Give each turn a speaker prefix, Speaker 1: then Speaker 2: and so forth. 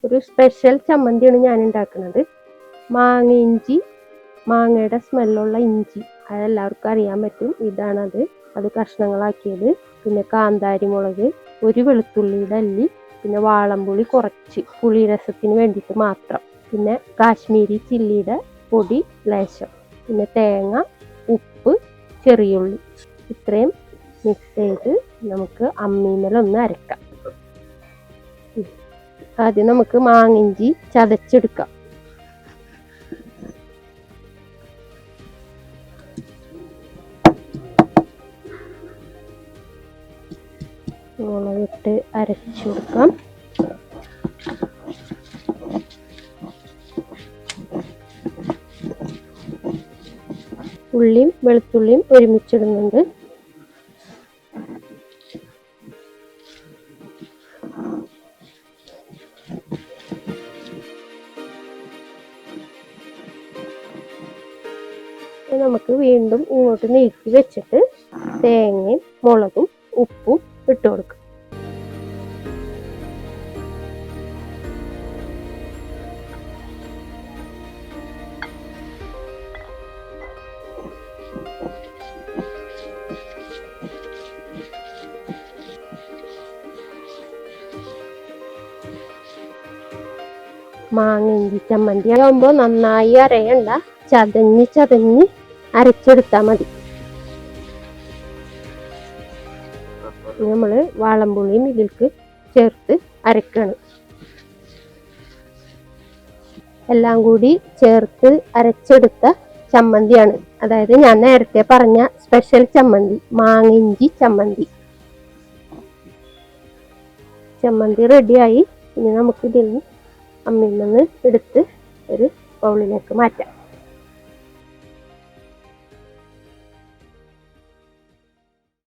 Speaker 1: ഒരു സ്പെഷ്യൽ ചമ്മന്തിയാണ് ഞാൻ ഉണ്ടാക്കുന്നത്. മാങ്ങ ഇഞ്ചി, മാങ്ങയുടെ സ്മെല്ലുള്ള ഇഞ്ചി, അതെല്ലാവർക്കും അറിയാൻ പറ്റും. ഇതാണത്. അത് കഷ്ണങ്ങളാക്കിയത്, പിന്നെ കാന്താരി മുളക്, ഒരു വെളുത്തുള്ളിയുടെ അല്ലി, പിന്നെ വാളംപുളി കുറച്ച് പുളി രസത്തിന് വേണ്ടിയിട്ട് മാത്രം, പിന്നെ കാശ്മീരി ചില്ലിയുടെ പൊടി ലേശം, പിന്നെ തേങ്ങ, ഉപ്പ്, ചെറിയുള്ളി, ഇത്രയും മിക്സ് ചെയ്ത് നമുക്ക് അമ്മീമേലൊന്ന് അരക്കാം. ആദ്യം നമുക്ക് മാങ്ങിഞ്ചി ചതച്ചെടുക്കാം. മുളകിട്ട് അരച്ചു കൊടുക്കാം. ഉള്ളിയും വെളുത്തുള്ളിയും ഒരുമിച്ചിടുന്നുണ്ട്. നമുക്ക് വീണ്ടും ഇങ്ങോട്ട് നീക്കി വെച്ചിട്ട് തേങ്ങയും മുളകും ഉപ്പും ഇട്ട് കൊടുക്കും. മാങ്ങ ഇഞ്ചി ചമ്മന്തി ആകുമ്പോൾ നന്നായി അരയണ്ട, ചതഞ്ഞ് അരച്ചെടുത്താൽ മതി. നമ്മൾ വാളംപുളിയും ഇതിലേക്ക് ചേർത്ത് അരക്കണം. എല്ലാം കൂടി ചേർത്ത് അരച്ചെടുത്ത ചമ്മന്തിയാണ്, അതായത് ഞാൻ നേരത്തെ പറഞ്ഞ സ്പെഷ്യൽ ചമ്മന്തി, മാങ്ങിഞ്ചി ചമ്മന്തി. ചമ്മന്തി റെഡിയായി. ഇനി നമുക്കിതിൽ അമ്മിൽ നിന്ന് എടുത്ത് ഒരു ബൗളിലേക്ക് മാറ്റാം.